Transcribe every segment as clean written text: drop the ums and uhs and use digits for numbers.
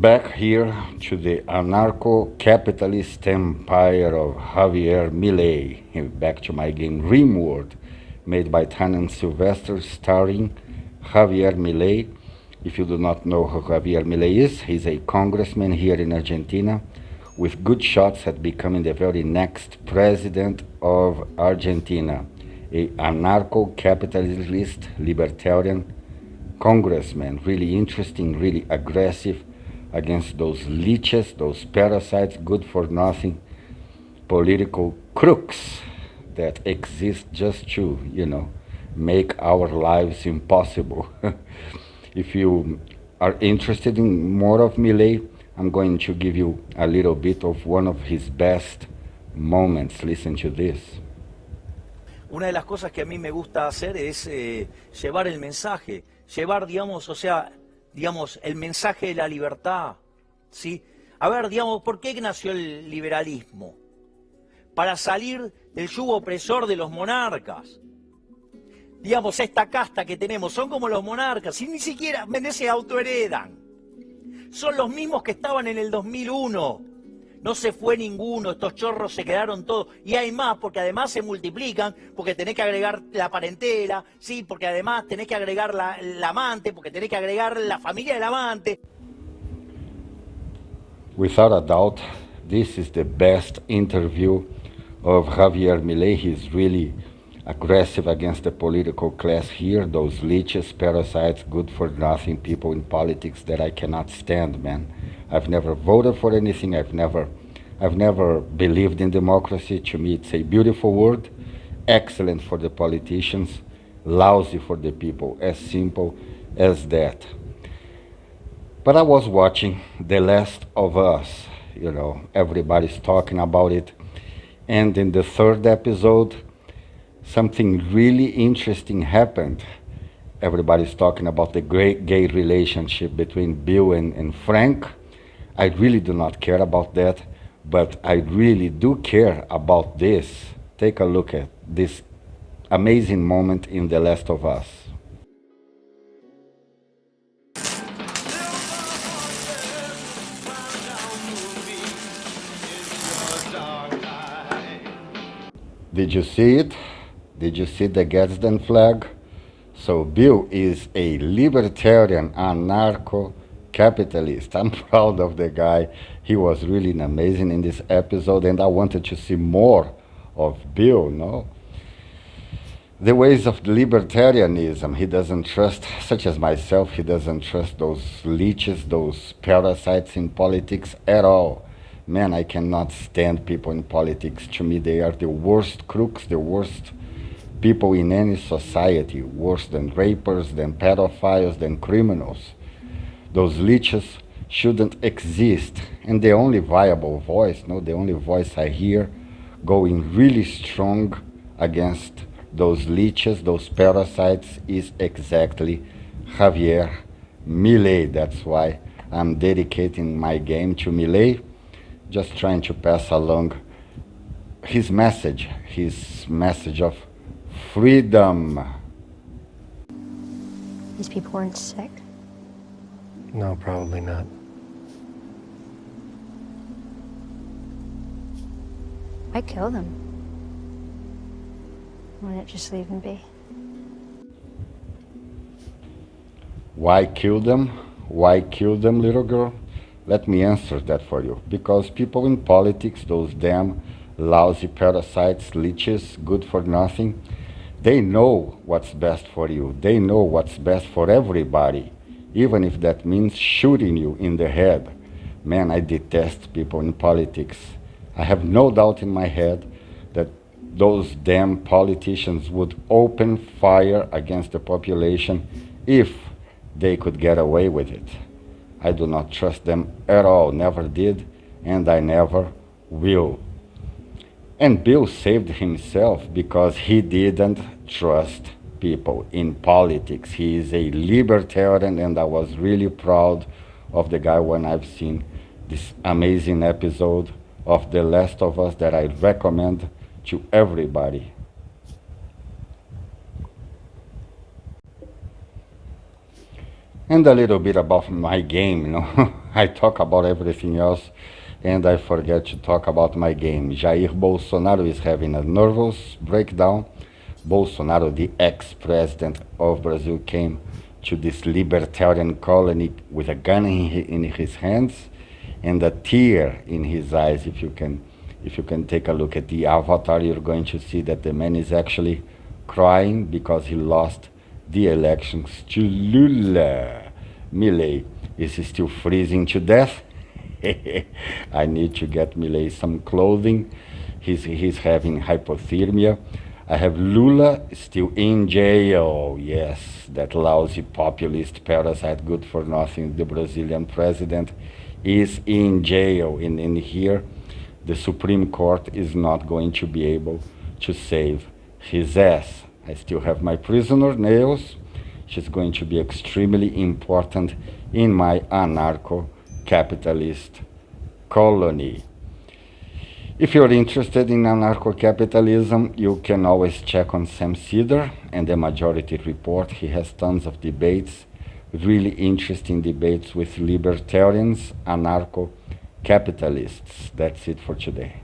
Back here to the anarcho-capitalist empire of Javier MILEI. Back to my game Rimworld, made by Tannen Sylvester, starring Javier MILEI. If you do not know who Javier MILEI is, he's a congressman here in Argentina with good shots at becoming the very next president of Argentina, a anarcho-capitalist libertarian congressman, really interesting, really aggressive against those leeches, those parasites, good-for-nothing political crooks that exist just to, make our lives impossible. If you are interested in more of Milei, I'm going to give you a little bit of one of his best moments. Listen to this. Una de las cosas que a mí me gusta hacer es llevar el mensaje, llevar, digamos, el mensaje de la libertad, ¿sí? A ver, digamos, ¿por qué nació el liberalismo? Para salir del yugo opresor de los monarcas. Digamos, esta casta que tenemos, son como los monarcas, y ni siquiera se autoheredan. Son los mismos que estaban en el 2001. No se fue ninguno, estos chorros se quedaron todos. Y hay más, porque además se multiplican, porque tenés que agregar la parentela, sí, porque además tenés que agregar la amante, porque tenés que agregar la familia del amante. Without a doubt, this is the best interview of Javier Milei. He's really aggressive against the political class here, those leeches, parasites, good-for-nothing people in politics that I cannot stand, man. I've never voted for anything. I've never believed in democracy. To me, it's a beautiful word, excellent for the politicians, lousy for the people, as simple as that. But I was watching The Last of Us, everybody's talking about it. And in the third episode, something really interesting happened. Everybody's talking about the great gay relationship between Bill and Frank. I really do not care about that, but I really do care about this. Take a look at this amazing moment in The Last of Us. Did you see it? Did you see the Gadsden flag? So Bill is a libertarian, anarcho-capitalist. I'm proud of the guy. He was really amazing in this episode, and I wanted to see more of Bill, no? The ways of libertarianism, he doesn't trust, such as myself, he doesn't trust those leeches, those parasites in politics at all. Man, I cannot stand people in politics. To me, they are the worst crooks, the worst people in any society, worse than rapers, than pedophiles, than criminals. Those leeches shouldn't exist. And the only viable voice, the only voice I hear going really strong against those leeches, those parasites, is exactly Javier Milei. That's why I'm dedicating my game to Milei, just trying to pass along his message of freedom. These people weren't sick? No, probably not. I'd kill them. Why not just leave them be? Why kill them? Why kill them, little girl? Let me answer that for you. Because people in politics, those damn lousy parasites, leeches, good for nothing, they know what's best for you. They know what's best for everybody, even if that means shooting you in the head. Man, I detest people in politics. I have no doubt in my head that those damn politicians would open fire against the population if they could get away with it. I do not trust them at all, never did, and I never will. And Bill saved himself because he didn't trust people in politics. He is a libertarian, and I was really proud of the guy when I've seen this amazing episode of The Last of Us that I recommend to everybody. And a little bit about my game, I talk about everything else, and I forget to talk about my game. Jair Bolsonaro is having a nervous breakdown. Bolsonaro, the ex-president of Brazil, came to this libertarian colony with a gun in his hands and a tear in his eyes. If you can take a look at the avatar, you're going to see that the man is actually crying because he lost the elections to Lula. Milei is still freezing to death. I need to get Milei some clothing. He's having hypothermia. I have Lula still in jail. Yes, that lousy populist parasite, good for nothing. The Brazilian president is in jail. In here, the Supreme Court is not going to be able to save his ass. I still have my prisoner, Nails. She's going to be extremely important in my anarcho-capitalist colony. If you're interested in anarcho-capitalism, you can always check on Sam Cedar and the Majority Report. He has tons of debates, really interesting debates with libertarians, anarcho-capitalists. That's it for today.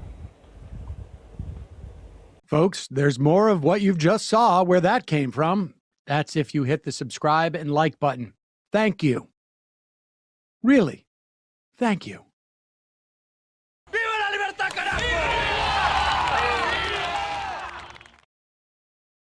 Folks, there's more of what you've just saw where that came from. That's if you hit the subscribe and like button. Thank you. Really, thank you.